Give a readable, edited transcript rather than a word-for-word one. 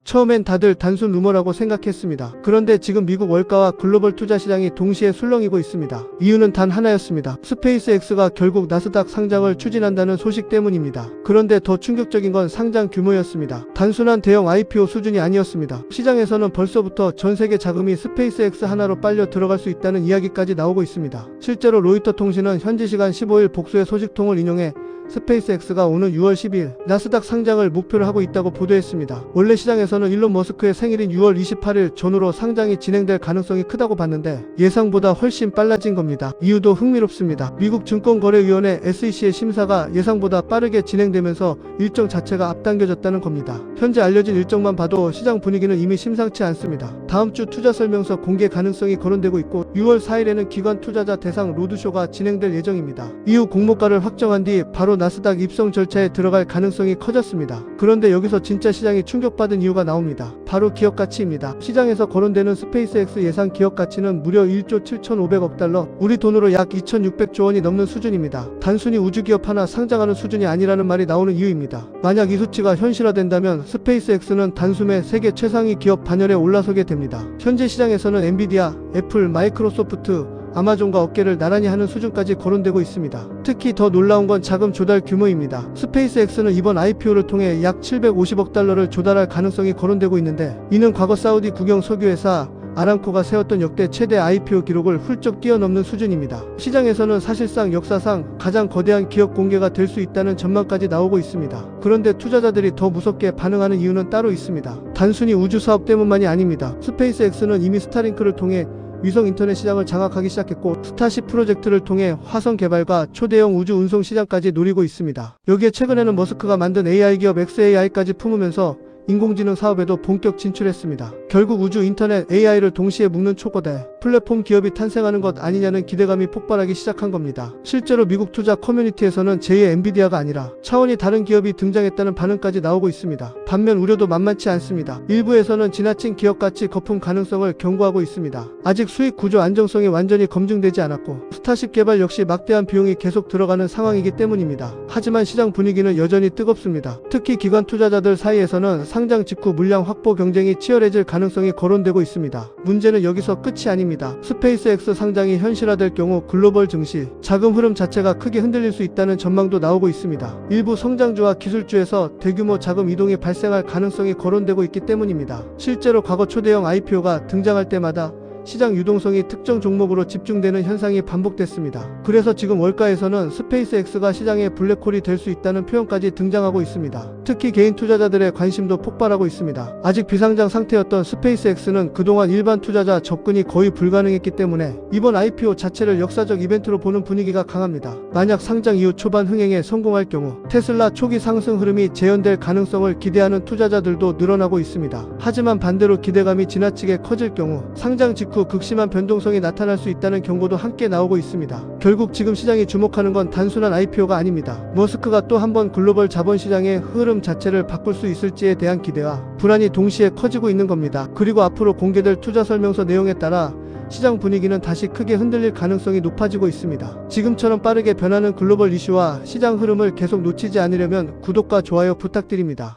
처음엔 다들 단순 루머라고 생각했습니다. 그런데 지금 미국 월가와 글로벌 투자 시장이 동시에 술렁이고 있습니다. 이유는 단 하나였습니다. 스페이스X가 결국 나스닥 상장을 추진한다는 소식 때문입니다. 그런데 더 충격적인 건 상장 규모였습니다. 단순한 대형 IPO 수준이 아니었습니다. 시장에서는 벌써부터 전 세계 자금이 스페이스X 하나로 빨려 들어갈 수 있다는 이야기까지 나오고 있습니다. 실제로 로이터 통신은 현지 시간 15일 복수의 소식통을 인용해 스페이스X가 오는 6월 10일 나스닥 상장을 목표로 하고 있다고 보도했습니다. 원래 시장에서는 일론 머스크의 생일인 6월 28일 전후로 상장이 진행될 가능성이 크다고 봤는데 예상보다 훨씬 빨라진 겁니다. 이유도 흥미롭습니다. 미국 증권거래위원회 SEC의 심사가 예상보다 빠르게 진행되면서 일정 자체가 앞당겨졌다는 겁니다. 현재 알려진 일정만 봐도 시장 분위기는 이미 심상치 않습니다. 다음 주 투자 설명서 공개 가능성이 거론되고 있고 6월 4일에는 기관 투자자 대상 로드쇼가 진행될 예정입니다. 이후 공모가를 확정한 뒤 바로 나스닥 입성 절차에 들어갈 가능성이 커졌습니다. 그런데 여기서 진짜 시장이 충격받은 이유가 나옵니다. 바로 기업 가치입니다. 시장에서 거론되는 스페이스X 예상 기업 가치는 무려 1조 7,500억 달러, 우리 돈으로 약 2,600조 원이 넘는 수준입니다. 단순히 우주기업 하나 상장하는 수준이 아니라는 말이 나오는 이유입니다. 만약 이 수치가 현실화된다면 스페이스X는 단숨에 세계 최상위 기업 반열에 올라서게 됩니다. 현재 시장에서는 엔비디아, 애플, 마이크로소프트, 아마존과 어깨를 나란히 하는 수준까지 거론되고 있습니다. 특히 더 놀라운 건 자금 조달 규모입니다. 스페이스X는 이번 IPO를 통해 약 750억 달러를 조달할 가능성이 거론되고 있는데 이는 과거 사우디 국영 석유회사 아람코가 세웠던 역대 최대 IPO 기록을 훌쩍 뛰어넘는 수준입니다. 시장에서는 사실상 역사상 가장 거대한 기업 공개가 될 수 있다는 전망까지 나오고 있습니다. 그런데 투자자들이 더 무섭게 반응하는 이유는 따로 있습니다. 단순히 우주 사업 때문만이 아닙니다. 스페이스X는 이미 스타링크를 통해 위성 인터넷 시장을 장악하기 시작했고 스타쉽 프로젝트를 통해 화성 개발과 초대형 우주 운송 시장까지 노리고 있습니다. 여기에 최근에는 머스크가 만든 AI 기업 xAI까지 품으면서 인공지능 사업에도 본격 진출했습니다. 결국 우주, 인터넷, AI를 동시에 묶는 초거대 플랫폼 기업이 탄생하는 것 아니냐는 기대감이 폭발하기 시작한 겁니다. 실제로 미국 투자 커뮤니티에서는 제2의 엔비디아가 아니라 차원이 다른 기업이 등장했다는 반응까지 나오고 있습니다. 반면 우려도 만만치 않습니다. 일부에서는 지나친 기업 가치 거품 가능성을 경고하고 있습니다. 아직 수익 구조 안정성이 완전히 검증되지 않았고 스타쉽 개발 역시 막대한 비용이 계속 들어가는 상황이기 때문입니다. 하지만 시장 분위기는 여전히 뜨겁습니다. 특히 기관 투자자들 사이에서는 상장 직후 물량 확보 경쟁이 치열해질 가능성이 거론되고 있습니다. 문제는 여기서 끝이 아닙니다. 스페이스X 상장이 현실화될 경우 글로벌 증시, 자금 흐름 자체가 크게 흔들릴 수 있다는 전망도 나오고 있습니다. 일부 성장주와 기술주에서 대규모 자금 이동이 발생할 가능성이 거론되고 있기 때문입니다. 실제로 과거 초대형 IPO가 등장할 때마다 시장 유동성이 특정 종목으로 집중되는 현상이 반복됐습니다. 그래서 지금 월가에서는 스페이스X가 시장의 블랙홀이 될 수 있다는 표현까지 등장하고 있습니다. 특히 개인 투자자들의 관심도 폭발하고 있습니다. 아직 비상장 상태였던 스페이스X는 그동안 일반 투자자 접근이 거의 불가능했기 때문에 이번 IPO 자체를 역사적 이벤트로 보는 분위기가 강합니다. 만약 상장 이후 초반 흥행에 성공할 경우 테슬라 초기 상승 흐름이 재현될 가능성을 기대하는 투자자들도 늘어나고 있습니다. 하지만 반대로 기대감이 지나치게 커질 경우 상장 직후 극심한 변동성이 나타날 수 있다는 경고도 함께 나오고 있습니다. 결국 지금 시장이 주목하는 건 단순한 IPO가 아닙니다. 머스크가 또 한 번 글로벌 자본시장의 흐름 자체를 바꿀 수 있을지에 대한 기대와 불안이 동시에 커지고 있는 겁니다. 그리고 앞으로 공개될 투자 설명서 내용에 따라 시장 분위기는 다시 크게 흔들릴 가능성이 높아지고 있습니다. 지금처럼 빠르게 변하는 글로벌 이슈와 시장 흐름을 계속 놓치지 않으려면 구독과 좋아요 부탁드립니다.